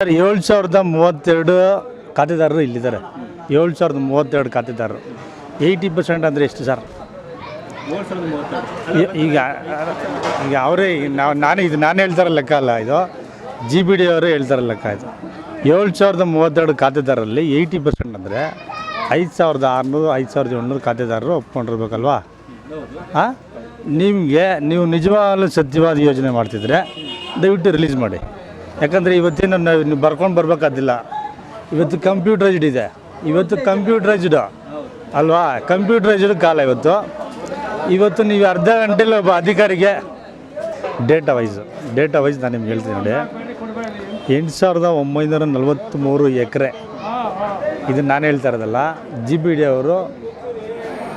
Sir 7,032 ಖಾತೆದಾರರು ಇಲ್ಲಿದ್ದಾರೆ. 7,032 ಖಾತೆದಾರರು. 80% ಅಂದರೆ ಎಷ್ಟು ಸರ್? ಈಗ ಅವರೇ ನಾನು ಹೇಳ್ತಾರ ಲೆಕ್ಕ ಅಲ್ಲ, ಇದು GBD ಅವರು ಹೇಳ್ತಾರ ಲೆಕ್ಕ. ಇದು 7,032 ಖಾತೆದಾರರಲ್ಲಿ 80% ಅಂದರೆ 5,600 5,700 ಖಾತೆದಾರರು ಒಪ್ಕೊಂಡಿರ್ಬೇಕಲ್ವಾ? ಹಾಂ, ನೀವು ನಿಜವಾಗ್ಲೂ ಸತ್ಯವಾದ ಯೋಜನೆ ಮಾಡ್ತಿದ್ರೆ ದಯವಿಟ್ಟು ರಿಲೀಸ್ ಮಾಡಿ. ಯಾಕಂದರೆ ಇವತ್ತೇನು ನೀವು ಬರ್ಕೊಂಡು ಬರಬೇಕಾದಿಲ್ಲ. ಇವತ್ತು ಕಂಪ್ಯೂಟರೈಸ್ಡ್ ಇದೆ. ಅಲ್ವಾ? ಕಂಪ್ಯೂಟರೈಸ್ಡ್ ಕಾಲ ಇವತ್ತು ನೀವು ಅರ್ಧ ಗಂಟೆಲಿ ಒಬ್ಬ ಅಧಿಕಾರಿಗೆ ಡೇಟಾ ವೈಸ್ ನಾನು ನಿಮ್ಗೆ ಹೇಳ್ತೀನಿ ನೋಡಿ. 8,943 ಎಕರೆ, ಇದನ್ನು ನಾನು ಹೇಳ್ತಾ ಇರೋದಲ್ಲ, GBD ಅವರು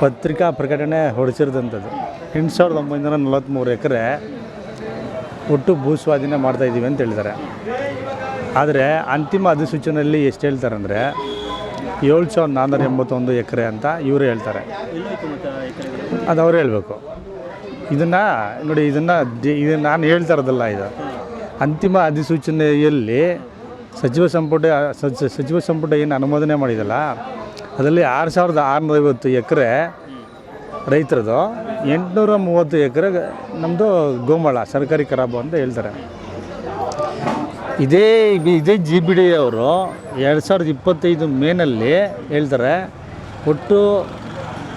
ಪತ್ರಿಕಾ ಪ್ರಕಟಣೆ ಹೊರಡಿಸಿರೋದಂಥದ್ದು. 8,943 ಎಕರೆ ಒಟ್ಟು ಭೂಸ್ವಾಧೀನ ಮಾಡ್ತಾಯಿದ್ದೀವಿ ಅಂತ ಹೇಳಿದ್ದಾರೆ. ಆದರೆ ಅಂತಿಮ ಅಧಿಸೂಚನೆಯಲ್ಲಿ ಎಷ್ಟು ಹೇಳ್ತಾರೆ ಅಂದರೆ 7,481 ಎಕರೆ ಅಂತ ಇವರು ಹೇಳ್ತಾರೆ. ಅದು ಅವ್ರು ಹೇಳಬೇಕು. ಇದನ್ನು ನೋಡಿ, ಇದನ್ನು ನಾನು ಹೇಳ್ತಾ ಇರೋದಲ್ಲ. ಇದು ಅಂತಿಮ ಅಧಿಸೂಚನೆಯಲ್ಲಿ ಸಚಿವ ಸಂಪುಟ ಏನು ಅನುಮೋದನೆ ಮಾಡಿದಲ್ಲ, ಅದರಲ್ಲಿ 6,650 ಎಕರೆ ರೈತರದು, 830 ಎಕರೆ ನಮ್ಮದು ಗೋಮಾಳ ಸರ್ಕಾರಿ ಖರಾಬು ಅಂತ ಹೇಳ್ತಾರೆ. ಇದೇ GBD ಅವರು 2025 ಮೇನಲ್ಲಿ ಹೇಳ್ತಾರೆ ಒಟ್ಟು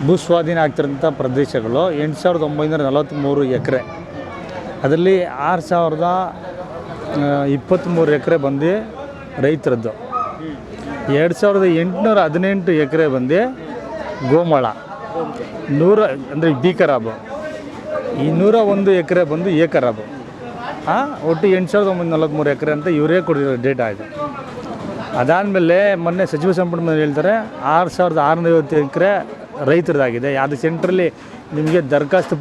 ಭೂಸ್ವಾಧೀನ ಆಗ್ತಿರೋಂಥ ಪ್ರದೇಶಗಳು 8,943 ಎಕರೆ. ಅದರಲ್ಲಿ 6,023 ಎಕರೆ ಬಂದು ರೈತರದ್ದು, 2,818 ಎಕರೆ ಬಂದು ಗೋಮಾಳ, 100 ಅಂದರೆ ಬಿ ಖರಾಬು, ಈ 101 ಎಕರೆ ಬಂದು ಎ ಖರಾಬು. ಒಟ್ಟು 8,943 ಎಕರೆ ಅಂತ ಇವರೇ ಕೊಡಿರೋ ಡೇಟಾ ಇದೆ. ಅದಾದಮೇಲೆ ಮೊನ್ನೆ ಸಚಿವ ಸಂಪುಟ ಮೇಲೆ ಹೇಳ್ತಾರೆ 6,650 ಎಕರೆ ರೈತರದಾಗಿದೆ. ಅದು ಸೆಂಟ್ರಲ್ಲಿ ನಿಮಗೆ ದರಖಾಸ್ತು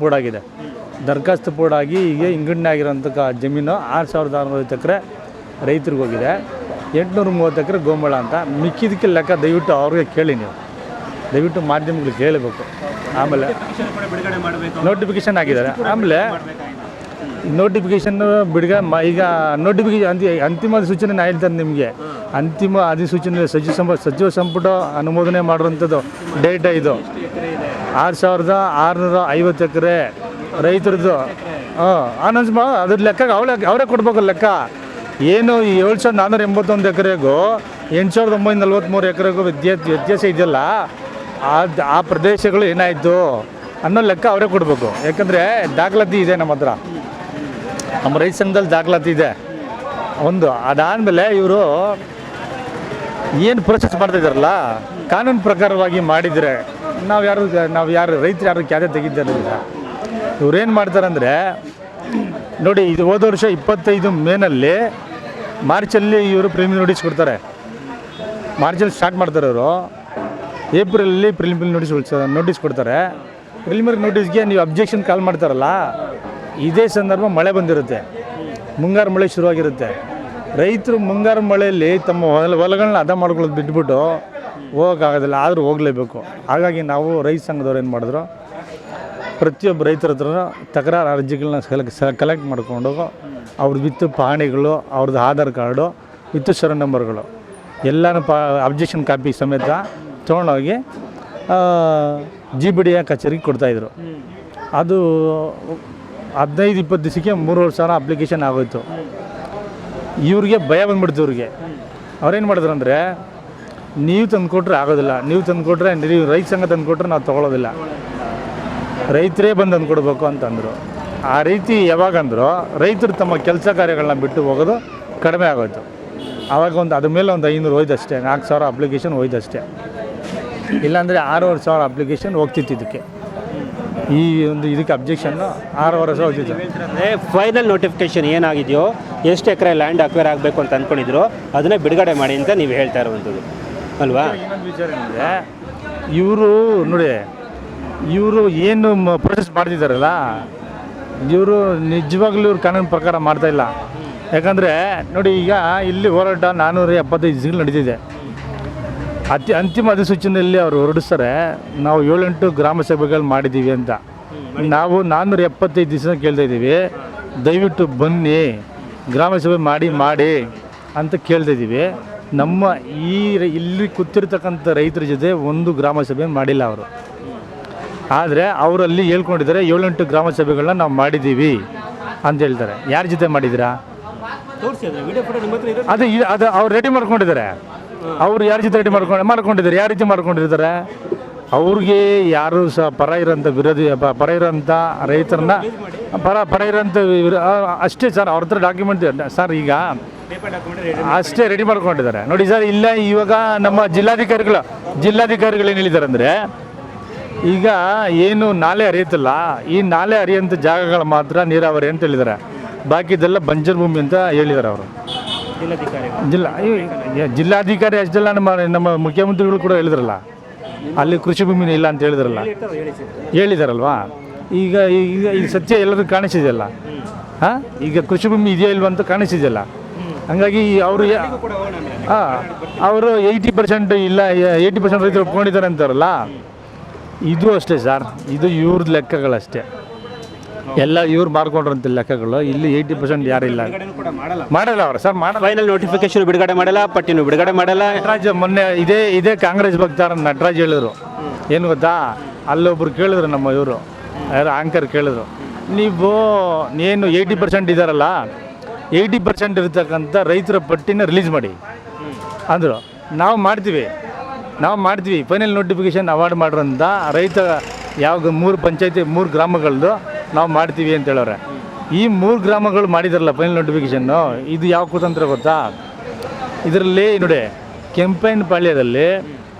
ಪೋಡಾಗಿ ಈಗ ಇಂಗಣ್ಣೆ ಆಗಿರೋಂಥ ಜಮೀನು 6,650 ಎಕರೆ ರೈತರಿಗೆ ಹೋಗಿದೆ, 830 ಎಕರೆ ಗೋಮಾಳ ಅಂತ. ಮಿಕ್ಕಿದಕ್ಕೆ ಲೆಕ್ಕ ದಯವಿಟ್ಟು ಅವ್ರಿಗೆ ಕೇಳಿ, ನೀವು ದಯವಿಟ್ಟು ಮಾಧ್ಯಮಗಳಿಗೆ ಹೇಳಬೇಕು. ಆಮೇಲೆ ನೋಟಿಫಿಕೇಷನ್ ಆಗಿದ್ದಾರೆ. ಆಮೇಲೆ ನೋಟಿಫಿಕೇಷನ್ ಈಗ ನೋಟಿಫಿಕೇಷನ್ ಅಂತಿಮ ಅಧಿಸೂಚನೆ ನಾನು ಹೇಳ್ತಾರೆ ನಿಮಗೆ. ಅಂತಿಮ ಅಧಿಸೂಚನೆ ಸಚಿವ ಸಂಪುಟ ಅನುಮೋದನೆ ಮಾಡುವಂಥದ್ದು ಡೇಟಾ ಇದು. 6,650 ಎಕರೆ ರೈತರದ್ದು. ಅನೌನ್ಸ್ ಅದ್ರ ಲೆಕ್ಕ ಅವರೇ ಕೊಡ್ಬೇಕು ಲೆಕ್ಕ. ಏನು ಈ 7,481 ಎಕರೆಗೂ 8,943 ಎಕರೆಗೂ ವ್ಯತ್ಯಾಸ ಇದೆಯಲ್ಲ, ಆ ಪ್ರದೇಶಗಳು ಏನಾಯಿತು ಅನ್ನೋ ಲೆಕ್ಕ ಅವರೇ ಕೊಡಬೇಕು. ಯಾಕಂದರೆ ದಾಖಲಾತಿ ಇದೆ ನಮ್ಮ ಹತ್ರ, ನಮ್ಮ ರೈತ ಸಂಘದಲ್ಲಿ ದಾಖಲಾತಿ ಇದೆ ಒಂದು. ಅದಾದಮೇಲೆ ಇವರು ಏನು ಪ್ರೊಸೆಸ್ ಮಾಡ್ತಾಯಿದ್ದಾರಲ್ಲ, ಕಾನೂನು ಪ್ರಕಾರವಾಗಿ ಮಾಡಿದರೆ ನಾವು ಯಾರು ರೈತರು ಯಾರು ಕ್ಯಾದೆ ತೆಗಿದ್ದಾರಿಲ್ಲ. ಇವ್ರೇನು ಮಾಡ್ತಾರಂದರೆ ನೋಡಿ, ಇದು ಹೋದ ವರ್ಷ 25 ಮೇನಲ್ಲಿ ಮಾರ್ಚಲ್ಲಿ ಇವರು ಪ್ರಿಲಿಮಿನರಿ ನೋಟಿಸ್ ಕೊಡ್ತಾರೆ. ಮಾರ್ಚಲ್ಲಿ ಸ್ಟಾರ್ಟ್ ಮಾಡ್ತಾರೆ ಅವರು, ಏಪ್ರಿಲಲ್ಲಿ ಪ್ರಿಲಿಮಿನರಿ ನೋಟಿಸ್ ಕೊಡ್ತಾರೆ. ಪ್ರಿಲಿಮಿನರಿ ನೋಟಿಸ್ಗೆ ನೀವು ಅಬ್ಜೆಕ್ಷನ್ ಕಾಲ್ ಮಾಡ್ತಾರಲ್ಲ, ಇದೇ ಸಂದರ್ಭ ಮಳೆ ಬಂದಿರುತ್ತೆ, ಮುಂಗಾರು ಮಳೆ ಶುರುವಾಗಿರುತ್ತೆ. ರೈತರು ಮುಂಗಾರು ಮಳೆಯಲ್ಲಿ ತಮ್ಮ ಹೊಲಗಳನ್ನ ಹದ ಮಾಡ್ಕೊಳ್ಳೋದು ಬಿಟ್ಬಿಟ್ಟು ಹೋಗೋಕ್ಕಾಗೋದಿಲ್ಲ, ಆದರೂ ಹೋಗಲೇಬೇಕು. ಹಾಗಾಗಿ ನಾವು ರೈತ ಸಂಘದವ್ರು ಏನು ಮಾಡಿದ್ರು, ಪ್ರತಿಯೊಬ್ಬ ರೈತರ ಹತ್ರ ತಕರಾರು ಅರ್ಜಿಗಳನ್ನ ಕಲೆಕ್ಟ್ ಮಾಡಿಕೊಂಡು ಅವ್ರದ್ದು ವಿತ್ತು ಪಹಣಿಗಳು, ಅವ್ರದ್ದು ಆಧಾರ್ ಕಾರ್ಡು, ವಿತ್ತು ಸರ್ ನಂಬರ್ಗಳು ಎಲ್ಲನೂ ಅಬ್ಜೆಕ್ಷನ್ ಕಾಪಿ ಸಮೇತ ತೊಗೊಂಡೋಗಿ GBD ಕಚೇರಿಗೆ ಕೊಡ್ತಾಯಿದ್ರು. ಅದು 15-20 ದಿವಸಕ್ಕೆ 3,000 ಅಪ್ಲಿಕೇಶನ್ ಆಗೋಯ್ತು. ಇವ್ರಿಗೆ ಭಯ ಬಂದ್ಬಿಡ್ತು. ಅವ್ರೇನು ಮಾಡಿದ್ರು ಅಂದರೆ, ನೀವು ತಂದು ಕೊಟ್ಟರೆ ಆಗೋದಿಲ್ಲ, ನೀವು ರೈತ ಸಂಘ ತಂದು ಕೊಟ್ಟರೆ ನಾವು ತೊಗೊಳ್ಳೋದಿಲ್ಲ, ರೈತರೇ ಬಂದು ತಂದು ಕೊಡಬೇಕು ಅಂತಂದರು. ಆ ರೀತಿ ಯಾವಾಗಂದ್ರು ರೈತರು ತಮ್ಮ ಕೆಲಸ ಕಾರ್ಯಗಳನ್ನ ಬಿಟ್ಟು ಹೋಗೋದು ಕಡಿಮೆ ಆಗೋಯ್ತು. ಆವಾಗ ಅದ್ರ ಮೇಲೆ ಒಂದು 500 ಹೋಯ್ತಷ್ಟೇ, 4,000 ಅಪ್ಲಿಕೇಶನ್ ಹೋಯ್ತಷ್ಟೇ. ಇಲ್ಲಾಂದರೆ 6,500 ಅಪ್ಲಿಕೇಶನ್ ಹೋಗ್ತಿತ್ತು. ಇದಕ್ಕೆ ಅಬ್ಜೆಕ್ಷನ್ನು 6,500 ಹೋಗ್ತಿತ್ತು. ಫೈನಲ್ ನೋಟಿಫಿಕೇಶನ್ ಏನಾಗಿದೆಯೋ, ಎಷ್ಟು ಎಕರೆ ಲ್ಯಾಂಡ್ ಅಕ್ವೈರ್ ಆಗಬೇಕು ಅಂತ ಅಂದ್ಕೊಂಡಿದ್ರು ಅದನ್ನೇ ಬಿಡುಗಡೆ ಮಾಡಿ ಅಂತ ನೀವು ಹೇಳ್ತಾ ಇರುವಂಥದ್ದು ಅಲ್ವಾ? ಇನ್ನೊಂದು ವಿಚಾರ ಏನಂದರೆ, ಇವರು ಏನು ಪ್ರೊಸೆಸ್ ಮಾಡ್ತಿದ್ದಾರಲ್ಲ, ಇವರು ನಿಜವಾಗ್ಲೂ ಕಾನೂನು ಪ್ರಕಾರ ಮಾಡ್ತಾಯಿಲ್ಲ. ಯಾಕಂದರೆ ನೋಡಿ, ಈಗ ಇಲ್ಲಿ ಹೋರಾಟ 475 ದಿನಗಳು ನಡೀತಿದೆ. ಅಂತಿಮ ಅಧಿಸೂಚನೆಯಲ್ಲಿ ಅವರು ಹೊರಡಿಸ್ತಾರೆ, ನಾವು 7-8 ಗ್ರಾಮ ಸಭೆಗಳು ಮಾಡಿದ್ದೀವಿ ಅಂತ. ನಾವು 475 ದಿವಸ ಕೇಳ್ತಾಯಿದ್ದೀವಿ, ದಯವಿಟ್ಟು ಬನ್ನಿ, ಗ್ರಾಮ ಸಭೆ ಮಾಡಿ ಅಂತ ಕೇಳ್ತಿದ್ದೀವಿ. ನಮ್ಮ ಇಲ್ಲಿ ಕೂತಿರ್ತಕ್ಕಂಥ ರೈತರ ಜೊತೆ ಒಂದು ಗ್ರಾಮ ಸಭೆ ಮಾಡಿಲ್ಲ ಅವರು. ಆದರೆ ಅವರಲ್ಲಿ ಹೇಳ್ಕೊಂಡಿದ್ದಾರೆ 7-8 ಗ್ರಾಮ ಸಭೆಗಳನ್ನ ನಾವು ಮಾಡಿದ್ದೀವಿ ಅಂತ ಹೇಳ್ತಾರೆ. ಯಾರ ಜೊತೆ ಮಾಡಿದ್ದೀರಾ? ಅದು ಅದು ಅವ್ರು ರೆಡಿ ಮಾಡ್ಕೊಂಡಿದ್ದಾರೆ. ಅವ್ರು ಯಾರ ಜೊತೆ ರೆಡಿ ಮಾಡ್ಕೊಂಡಿದ್ದಾರೆ? ಯಾವ ರೀತಿ ಮಾಡ್ಕೊಂಡಿರ್ತಾರೆ? ಅವ್ರಿಗೆ ಯಾರು ಸಹ ಪರ ಇರೋಂಥ ವಿರೋಧಿ ಪರ ಇರೋಂಥ ರೈತರನ್ನ ಪರ ಇರೋಂಥ ಅಷ್ಟೇ ಸರ್. ಅವ್ರ ಹತ್ರ ಡಾಕ್ಯುಮೆಂಟ್ ಸರ್ ಈಗ ಅಷ್ಟೇ ರೆಡಿ ಮಾಡ್ಕೊಂಡಿದ್ದಾರೆ ನೋಡಿ ಸರ್. ಇಲ್ಲ ಇವಾಗ ನಮ್ಮ ಜಿಲ್ಲಾಧಿಕಾರಿಗಳು ಏನು ಹೇಳಿದ್ದಾರೆ ಅಂದರೆ, ಈಗ ಏನು ನಾಲೆ ಹರಿಯುತ್ತಲ್ಲ, ಈ ನಾಲೆ ಹರಿಯೋಂಥ ಜಾಗಗಳು ಮಾತ್ರ ನೀರಾವರಿ ಅಂತ ಹೇಳಿದ್ದಾರೆ. ಬಾಕಿದೆಲ್ಲ ಬಂಜರ್ ಭೂಮಿ ಅಂತ ಹೇಳಿದ್ದಾರೆ ಅವರು. ಜಿಲ್ಲಾಧಿಕಾರಿ ಅಷ್ಟೆಲ್ಲ ನಮ್ಮ ಮುಖ್ಯಮಂತ್ರಿಗಳು ಕೂಡ ಹೇಳಿದ್ರಲ್ಲ, ಅಲ್ಲಿ ಕೃಷಿ ಭೂಮಿನೂ ಇಲ್ಲ ಅಂತ ಹೇಳಿದಾರಲ್ವಾ. ಈಗ ಸತ್ಯ ಎಲ್ಲರಿಗೂ ಕಾಣಿಸಿದೆಯಲ್ಲ. ಹಾಂ, ಈಗ ಕೃಷಿ ಭೂಮಿ ಇದೆಯೋ ಇಲ್ವ ಅಂತ ಕಾಣಿಸಿದೆಯಲ್ಲ. ಹಂಗಾಗಿ ಅವರು 80% ಇಲ್ಲ 80% ರೈತರು ಒಪ್ಕೊಂಡಿದ್ದಾರೆ ಅಂತಾರಲ್ಲ. ಇದು ಅಷ್ಟೇ ಸರ್, ಇದು ಇವ್ರದ್ದು ಲೆಕ್ಕಗಳಷ್ಟೇ. ಎಲ್ಲ ಇವ್ರು ಮಾರ್ಕೊಂಡ್ರಂಥ ಲೆಕ್ಕಗಳು. ಇಲ್ಲಿ 80% ಯಾರಿಲ್ಲ, ಮಾಡಲ್ಲ ಅವರು ಸರ್. ಫೈನಲ್ ನೋಟಿಫಿಕೇಶನ್ ಬಿಡುಗಡೆ ಮಾಡಲ್ಲ, ಪಟ್ಟಿನೂ ಬಿಡುಗಡೆ ಮಾಡಲ್ಲ. ನಟರಾಜ್ ಮೊನ್ನೆ ಇದೇ ಕಾಂಗ್ರೆಸ್ ಭಕ್ತಾರ ನಟರಾಜ್ ಹೇಳಿದ್ರು ಏನು ಗೊತ್ತಾ, ಅಲ್ಲೊಬ್ರು ಕೇಳಿದ್ರು, ನಮ್ಮ ಇವರು ಯಾರು ಆಂಕರ್ ಕೇಳಿದ್ರು, ನೀವು ಏನು 80% ಇದ್ದಾರಲ್ಲ, 80% ಇರ್ತಕ್ಕಂಥ ರೈತರ ಪಟ್ಟಿನ ರಿಲೀಸ್ ಮಾಡಿ ಅಂದರು. ನಾವು ಮಾಡ್ತೀವಿ ಫೈನಲ್ ನೋಟಿಫಿಕೇಶನ್ ಅವಾರ್ಡ್ ಮಾಡಿರೋಂಥ ರೈತ ಯಾವ 3 ಪಂಚಾಯತಿ 3 ಗ್ರಾಮಗಳದ್ದು ನಾವು ಮಾಡ್ತೀವಿ ಅಂತ ಹೇಳೋರೆ. ಈ 3 ಗ್ರಾಮಗಳು ಮಾಡಿದಾರಲ್ಲ ಫೈನಲ್ ನೋಟಿಫಿಕೇಷನ್ನು, ಇದು ಯಾವ ಕುತಂತ್ರ ಗೊತ್ತಾ? ಇದರಲ್ಲಿ ನೋಡಿ, ಕೆಂಪೈನ ಪಾಳ್ಯದಲ್ಲಿ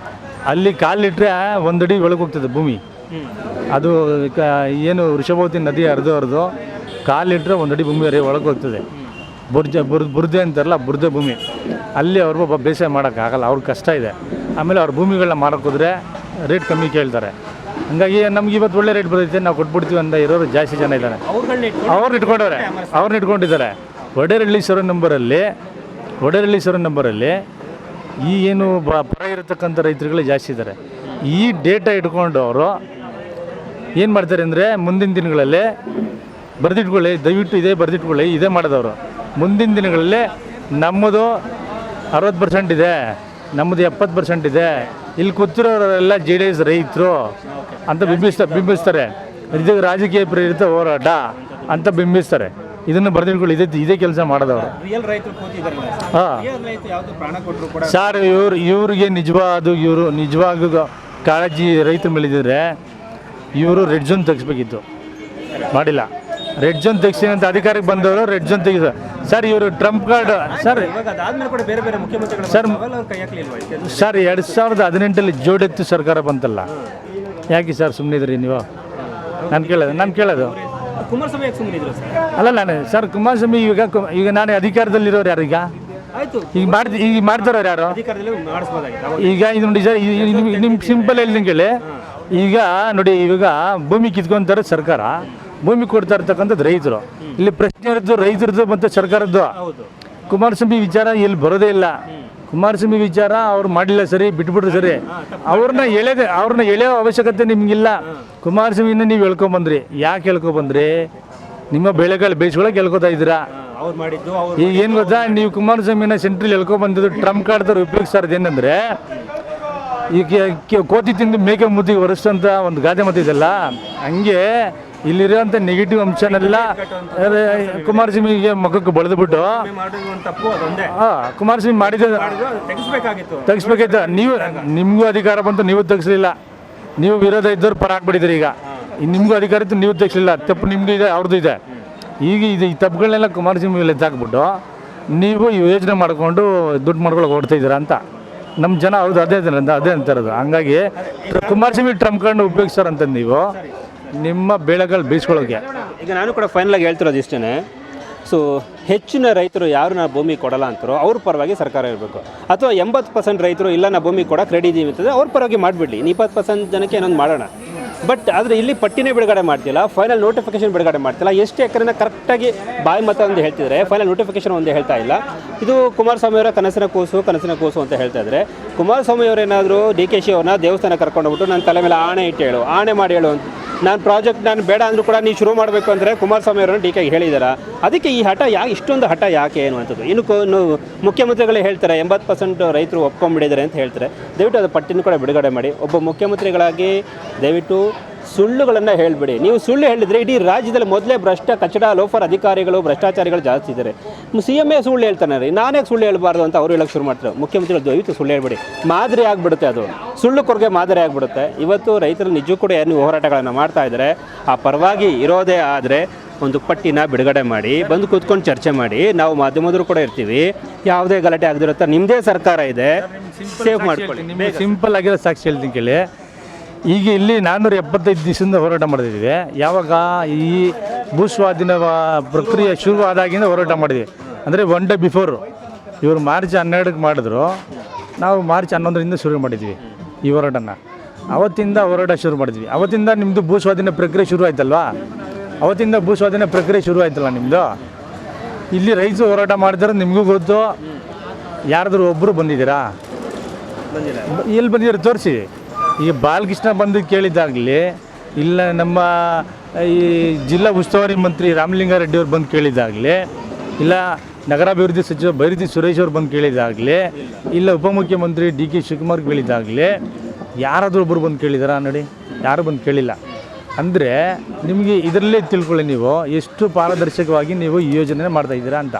ಅಲ್ಲಿ ಕಾಲಿಟ್ರೆ 1 ಅಡಿ ಒಳಗೆ ಹೋಗ್ತದೆ ಭೂಮಿ. ಅದು ಏನು ವೃಷಭಾವತಿ ನದಿ ಹರಿದು ಕಾಲಿಟ್ರೆ 1 ಅಡಿ ಭೂಮಿ ಒಳಗೆ ಹೋಗ್ತದೆ. ಬುರ್ದೆ ಅಂತಾರಲ್ಲ, ಬುರ್ದೆ ಭೂಮಿ. ಅಲ್ಲಿ ಅವ್ರು ಬೇಸಾಯ ಮಾಡೋಕ್ಕಾಗಲ್ಲ, ಅವ್ರಿಗೆ ಕಷ್ಟ ಇದೆ. ಆಮೇಲೆ ಅವ್ರ ಭೂಮಿಗಳನ್ನ ಮಾರೋಕ್ಕೋದ್ರೆ ರೇಟ್ ಕಮ್ಮಿ ಕೇಳ್ತಾರೆ. ಹಂಗಾಗಿ ನಮ್ಗೆ ಇವತ್ತು ಒಳ್ಳೆ ರೇಟ್ ಬರುತ್ತೆ, ನಾವು ಕೊಟ್ಬಿಡ್ತೀವಿ ಅಂತ ಇರೋರು ಜಾಸ್ತಿ ಜನ ಇದ್ದಾರೆ. ಅವ್ರನ್ನ ಇಟ್ಕೊಂಡಿದ್ದಾರೆ. ಒಡೆರಳ್ಳಿ ಸೊರ ನಂಬರಲ್ಲಿ ಈ ಏನು ಪರ ಇರತಕ್ಕಂಥ ರೈತರುಗಳೇ ಜಾಸ್ತಿ ಇದ್ದಾರೆ. ಈ ಡೇಟಾ ಇಟ್ಕೊಂಡು ಅವರು ಏನು ಮಾಡ್ತಾರೆ ಅಂದರೆ, ಮುಂದಿನ ದಿನಗಳಲ್ಲಿ ಬರೆದಿಟ್ಕೊಳ್ಳಿ, ದಯವಿಟ್ಟು ಇದೇ ಮಾಡೋದವರು. ಮುಂದಿನ ದಿನಗಳಲ್ಲಿ ನಮ್ಮದು 60% ಇದೆ, ನಮ್ಮದು 70% ಇದೆ, ಇಲ್ಲಿ ಕೂತಿರೋರೆಲ್ಲ JDS ರೈತರು ಅಂತ ಬಿಂಬಿಸ್ತಾರೆ. ಇದಕ್ಕೆ ರಾಜಕೀಯ ಪ್ರೇರಿತ ಹೋರಾಟ ಅಂತ ಬಿಂಬಿಸ್ತಾರೆ. ಇದನ್ನು ಬರೆದಿಟ್ಕೊಳ್ಳಿ, ಇದೇ ಕೆಲಸ ಮಾಡೋದವರು. ಹಾಂ ಸರ್, ಇವ್ರಿಗೆ ನಿಜವಾಗೂ ಕಾಳಜಿ ರೈತರ ಮೇಲಿದ್ದರೆ ಇವರು ರೆಡ್ ಝೋನ್ ತೆಗಿಸ್ಬೇಕಿತ್ತು, ಮಾಡಿಲ್ಲ. ರೆಡ್ ಝೋನ್ ತೆಗಿಸಿ ಅಂತ ಅಧಿಕಾರಕ್ಕೆ ಬಂದವರು ರೆಡ್ ಝೋನ್ ತೆಗಿಸ ಸರ್. ಇವರು ಟ್ರಂಪ್ ಕಾರ್ಡ್ ಸರ್ 2018 ಜೋಡೆತ್ತು ಸರ್ಕಾರ ಬಂತಲ್ಲ, ಯಾಕೆ ಸರ್ ಸುಮ್ಮನಿದ್ರಿ ನೀವು? ನಾನು ಕೇಳೋದು ಅಲ್ಲ ಸರ್, ಕುಮಾರಸ್ವಾಮಿ ಈಗ ನಾನು ಅಧಿಕಾರದಲ್ಲಿರೋರು ಯಾರು? ಈಗ ಮಾಡ್ತಾರೋರು ಯಾರು? ಈಗ ಇದು ನೋಡಿ ಸರ್, ನಿಮ್ಗೆ ಸಿಂಪಲ್ ಹೇಳಿ ಕೇಳಿ. ಈಗ ನೋಡಿ, ಇವಾಗ ಭೂಮಿ ಕಿತ್ಕೊಂತಾರೆ ಸರ್ಕಾರ, ಭೂಮಿ ಕೊಡ್ತಾ ಇರ್ತಕ್ಕಂಥದ್ದು ರೈತರು. ಇಲ್ಲಿ ಪ್ರಶ್ನೆ ಇರೋದು ರೈತರದ್ದು ಮತ್ತು ಸರ್ಕಾರದ್ದು. ಕುಮಾರಸ್ವಾಮಿ ವಿಚಾರ ಇಲ್ಲಿ ಬರೋದೇ ಇಲ್ಲ. ಕುಮಾರಸ್ವಾಮಿ ವಿಚಾರ ಅವ್ರು ಮಾಡಲಿಲ್ಲ ಸರಿ, ಬಿಟ್ಬಿಟ್ರು ಸರಿ. ಅವ್ರನ್ನ ಎಳೆಯೋ ಅವಶ್ಯಕತೆ ನಿಮಗಿಲ್ಲ. ಕುಮಾರಸ್ವಾಮಿನ ನೀವು ಹೇಳ್ಕೊಂಬಂದ್ರಿ. ಯಾಕೆ ಹೇಳ್ಕೊಬಂದ್ರಿ? ನಿಮ್ಮ ಬೆಳೆಗಳು ಬೇಯಿಸ್ಕೊಳಕ್ಕೆ ಹೇಳ್ಕೊತಾ ಇದ್ದೀರಾ. ಈಗ ಏನು ಗೊತ್ತಾ, ನೀವು ಕುಮಾರಸ್ವಾಮಿನ ಸೆಂಟ್ರಲ್ ಹೇಳ್ಕೊಬಂದಿದ್ದು ಟ್ರಂಪ್ ಕಾರ್ಡ್ದವ್ರು ಉಪಯೋಗಿಸ್ತಾರದು ಏನಂದರೆ, ಈಗ ಕೋತಿ ತಿಂದು ಮೇಕೆ ಮುದ್ದಿಗೆ ಒರೆಸ್ತಂತ ಒಂದು ಗಾದೆ ಮತ್ತಿದೆಯಲ್ಲ, ಹಂಗೆ ಇಲ್ಲಿರೋಂಥ ನೆಗೆಟಿವ್ ಅಂಶನೆಲ್ಲ ಕುಮಾರಸ್ವಾಮಿಗೆ ಮುಖಕ್ಕೆ ಬಳಿದ್ಬಿಟ್ಟು ಕುಮಾರಸ್ವಾಮಿ ತೆಗಿಸ್ಬೇಕಾಯ್ತು. ನಿಮಗೂ ಅಧಿಕಾರ ಬಂತು, ನೀವು ತೆಗಿಸ್ಲಿಲ್ಲ. ನೀವು ವಿರೋಧ ಇದ್ದವ್ರು ಪರ ಹಾಕ್ಬಿಟ್ಟಿದ್ದೀರಿ. ಈಗ ನಿಮಗೂ ಅಧಿಕಾರ ಇತ್ತು, ನೀವು ತೆಗಿಸ್ಲಿಲ್ಲ. ತಪ್ಪು ನಿಮ್ಮದು ಇದೆ, ಅವ್ರದ್ದು ಇದೆ. ಈಗ ಈ ತಪ್ಪುಗಳನ್ನೆಲ್ಲ ಕುಮಾರಸ್ವಾಮಿ ಎತ್ತಾಕ್ಬಿಟ್ಟು ನೀವು ಯೋಚನೆ ಮಾಡಿಕೊಂಡು ದುಡ್ಡು ಮಾಡ್ಕೊಳಕ್ಕೆ ಓಡ್ತಾ ಇದ್ದೀರಾ ಅಂತ ನಮ್ಮ ಜನ ಹೌದು ಅದೇ ಅಂತಾರದು. ಹಂಗಾಗಿ ಕುಮಾರಸ್ವಾಮಿ ಟ್ರಂಪ್ ಕಾರ್ಡ್ನ ಉಪಯೋಗಿಸ್ತಾರಂತ ನೀವು ನಿಮ್ಮ ಬೆಳೆಗಳು ಬೇಯಿಸ್ಕೊಳ್ಳೋಕೆ. ಈಗ ನಾನು ಕೂಡ ಫೈನಲಾಗಿ ಹೇಳ್ತಿರೋದು ಇಷ್ಟೇ. ಸೊ ಹೆಚ್ಚಿನ ರೈತರು ಯಾರು ನಾ ಭೂಮಿ ಕೊಡಲ್ಲ ಅಂತಾರೋ ಅವ್ರ ಪರವಾಗಿ ಸರ್ಕಾರ ಇರಬೇಕು. ಅಥವಾ 80% ರೈತರು ಇಲ್ಲ ನಾ ಭೂಮಿ ಕೊಡೋಕೆ ರೆಡಿ ಇದ್ದೀವಿ ಅಂತಂದರೆ ಅವ್ರ ಪರವಾಗಿ ಮಾಡಿಬಿಡಲಿ. 20% ಜನಕ್ಕೆ ಏನೊಂದು ಮಾಡೋಣ. ಬಟ್ ಆದರೆ ಇಲ್ಲಿ ಪಟ್ಟಿನೇ ಬಿಡುಗಡೆ ಮಾಡ್ತಿಲ್ಲ, ಫೈನಲ್ ನೋಟಿಫಿಕೇಶನ್ ಬಿಡುಗಡೆ ಮಾಡ್ತಿಲ್ಲ. ಎಷ್ಟು ಎಕರೆನ ಕರೆಕ್ಟಾಗಿ ಬಾಯಿ ಮತ ಒಂದು ಹೇಳ್ತಿದ್ರೆ ಫೈನಲ್ ನೋಟಿಫಿಕೇಶನ್ ಒಂದೇ ಹೇಳ್ತಾ ಇಲ್ಲ. ಇದು ಕುಮಾರಸ್ವಾಮಿ ಅವರ ಕನಸಿನ ಕೂಸು ಅಂತ ಹೇಳ್ತಾ ಇದ್ದಾರೆ. ಕುಮಾರಸ್ವಾಮಿ ಅವರೇನಾದರೂ DK ಶಿ ಅವ್ರನ್ನ ದೇವಸ್ಥಾನ ಕರ್ಕೊಂಡೋಗ್ಬಿಟ್ಟು ನನ್ನ ತಲೆ ಮೇಲೆ ಆಣೆ ಮಾಡಿ ಹೇಳು ಅಂತ ನಾನು ಪ್ರಾಜೆಕ್ಟ್ ನಾನು ಬೇಡ ಅಂದರೂ ಕೂಡ ನೀವು ಶುರು ಮಾಡಬೇಕು ಅಂದರೆ ಕುಮಾರಸ್ವಾಮಿ ಅವರನ್ನು ಟೀಕೆಗೆ ಹೇಳಿದಾರ. ಅದಕ್ಕೆ ಈ ಹಠ ಇಷ್ಟೊಂದು ಹಠ ಯಾಕೆ ಅನ್ನುವಂಥದ್ದು. ಇನ್ನು ಮುಖ್ಯಮಂತ್ರಿಗಳೇ ಹೇಳ್ತಾರೆ 80% ರೈತರು ಒಪ್ಕೊಂಡ್ಬಿಟ್ಟಿದ್ದಾರೆ ಅಂತ ಹೇಳ್ತಾರೆ. ದಯವಿಟ್ಟು ಅದು ಪಟ್ಟಿನೂ ಕೂಡ ಬಿಡುಗಡೆ ಮಾಡಿ. ಒಬ್ಬ ಮುಖ್ಯಮಂತ್ರಿಗಳಾಗಿ ದಯವಿಟ್ಟು ಸುಳ್ಳುಗಳನ್ನು ಹೇಳಿಬಿಡಿ. ನೀವು ಸುಳ್ಳು ಹೇಳಿದರೆ ಇಡೀ ರಾಜ್ಯದಲ್ಲಿ ಮೊದಲೇ ಕಚಡ ಲೋಫರ್ ಅಧಿಕಾರಿಗಳು ಭ್ರಷ್ಟಾಚಾರಿಗಳು ಜಾಸ್ತಿ ಇದ್ದಾರೆ. CM ಸುಳ್ಳು ಹೇಳ್ತಾನೆ ರೀ, ನಾನೇ ಸುಳ್ಳು ಹೇಳಬಾರ್ದು ಅಂತ ಅವರು ಹೇಳೋಕ್ಕೆ ಶುರು ಮಾಡ್ತಾರೆ. ಮುಖ್ಯಮಂತ್ರಿಗಳು ದಯವಿಟ್ಟು ಸುಳ್ಳು ಹೇಳ್ಬಿಡಿ. ಮಾದರಿ ಆಗಿಬಿಡುತ್ತೆ, ಅದು ಸುಳ್ಳು ಕೊರಗೆ ಮಾದರಿ ಆಗಿಬಿಡುತ್ತೆ. ಇವತ್ತು ರೈತರು ನಿಜಕ್ಕೂ ಕೂಡ ಏನು ಹೋರಾಟಗಳನ್ನು ಮಾಡ್ತಾ ಇದ್ದಾರೆ, ಆ ಪರವಾಗಿ ಇರೋದೇ ಆದರೆ ಒಂದು ಪಟ್ಟಿನ ಬಿಡುಗಡೆ ಮಾಡಿ, ಬಂದು ಕೂತ್ಕೊಂಡು ಚರ್ಚೆ ಮಾಡಿ. ನಾವು ಮಾಧ್ಯಮದವರು ಕೂಡ ಇರ್ತೀವಿ, ಯಾವುದೇ ಗಲಾಟೆ ಆಗದಿರುತ್ತೆ. ನಿಮ್ಮದೇ ಸರ್ಕಾರ ಇದೆ, ಸೇವ್ ಮಾಡ್ಕೊಳ್ಳಿ. ಸಿಂಪಲ್ ಆಗಿರೋ ಸಾಕ್ಷಿ ಹೇಳ್ತೀನಿ ಕೇಳಿ. ಈಗ ಇಲ್ಲಿ 475 ದಿವಸದಿಂದ ಹೋರಾಟ ಮಾಡ್ತಿದ್ದೀವಿ. ಯಾವಾಗ ಈ ಭೂಸ್ವಾಧೀನ ಪ್ರಕ್ರಿಯೆ ಶುರುವಾದಾಗಿಂದ ಹೋರಾಟ ಮಾಡಿದ್ವಿ. ಅಂದರೆ 1 ಡೇ ಬಿಫೋರು ಇವರು ಮಾರ್ಚ್ 12ಕ್ಕೆ ಮಾಡಿದ್ರು, ನಾವು ಮಾರ್ಚ್ 11ರಿಂದ ಶುರು ಮಾಡಿದ್ವಿ ಈ ಹೋರಾಟನ. ಅವತ್ತಿಂದ ಹೋರಾಟ ಶುರು ಮಾಡಿದ್ವಿ. ಅವತ್ತಿಂದ ನಿಮ್ಮದು ಭೂಸ್ವಾಧೀನ ಪ್ರಕ್ರಿಯೆ ಶುರು ಆಯ್ತಲ್ವಾ, ಅವತ್ತಿಂದ ಭೂಸ್ವಾಧೀನ ಪ್ರಕ್ರಿಯೆ ಶುರು ಆಯ್ತಲ್ಲ ನಿಮ್ಮದು. ಇಲ್ಲಿ ರೈತರು ಹೋರಾಟ ಮಾಡಿದ್ರೆ ನಿಮಗೂ ಗೊತ್ತು. ಯಾರಾದರೂ ಒಬ್ಬರು ಬಂದಿದ್ದೀರಾ? ಎಲ್ಲಿ ಬಂದಿದ್ದಾರೆ ತೋರಿಸಿ. ಈಗ ಬಾಲಕೃಷ್ಣ ಬಂದು ಕೇಳಿದಾಗಲಿ, ಇಲ್ಲ ನಮ್ಮ ಈ ಜಿಲ್ಲಾ ಉಸ್ತುವಾರಿ ಮಂತ್ರಿ ರಾಮಲಿಂಗಾರೆಡ್ಡಿ ಅವ್ರು ಬಂದು ಕೇಳಿದಾಗಲಿ, ಇಲ್ಲ ನಗರಾಭಿವೃದ್ಧಿ ಸಚಿವ ಬೈರತಿ ಸುರೇಶ್ ಅವ್ರು ಬಂದು ಕೇಳಿದಾಗಲಿ, ಇಲ್ಲ ಉಪಮುಖ್ಯಮಂತ್ರಿ DK ಶಿವಕುಮಾರ್ ಕೇಳಿದಾಗಲಿ, ಯಾರಾದರೂ ಒಬ್ಬರು ಬಂದು ಕೇಳಿದಾರಾ ನೋಡಿ? ಯಾರು ಬಂದು ಕೇಳಿಲ್ಲ. ಅಂದರೆ ನಿಮಗೆ ಇದರಲ್ಲೇ ತಿಳ್ಕೊಳ್ಳಿ ನೀವು ಎಷ್ಟು ಪಾರದರ್ಶಕವಾಗಿ ನೀವು ಈ ಯೋಜನೆ ಮಾಡ್ತಾಯಿದ್ದೀರಾ ಅಂತ.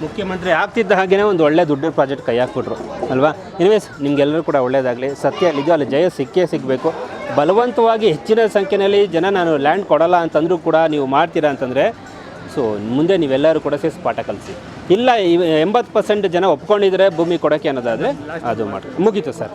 ಮುಖ್ಯಮಂತ್ರಿ ಆಗ್ತಿದ್ದ ಹಾಗೆಯೇ ಒಂದು ಒಳ್ಳೆ ದುಡ್ಡು ಪ್ರಾಜೆಕ್ಟ್ ಕೈ ಹಾಕ್ಬಿಟ್ರು ಅಲ್ವಾ. ಎನಿವೇಸ್ ನಿಮಗೆಲ್ಲರೂ ಕೂಡ ಒಳ್ಳೆಯದಾಗಲಿ. ಸತ್ಯ ಅಲ್ಲಿದೆಯೋ ಅಲ್ಲಿ ಜಯ ಸಿಗಬೇಕು. ಬಲವಂತವಾಗಿ ಹೆಚ್ಚಿನ ಸಂಖ್ಯೆಯಲ್ಲಿ ಜನ ನಾನು ಲ್ಯಾಂಡ್ ಕೊಡಲ್ಲ ಅಂತಂದರೂ ಕೂಡ ನೀವು ಮಾಡ್ತೀರಾ ಅಂತಂದರೆ ಸೊ ಮುಂದೆ ನೀವೆಲ್ಲರೂ ಕೂಡ ಸೇರಿಸಿ ಪಾಠ ಕಲಿಸಿ. ಇಲ್ಲ 80% ಜನ ಒಪ್ಕೊಂಡಿದ್ರೆ ಭೂಮಿ ಕೊಡೋಕ್ಕೆ ಅನ್ನೋದಾದರೆ ಅದು ಮಾಡಿ ಮುಗೀತು ಸರ್.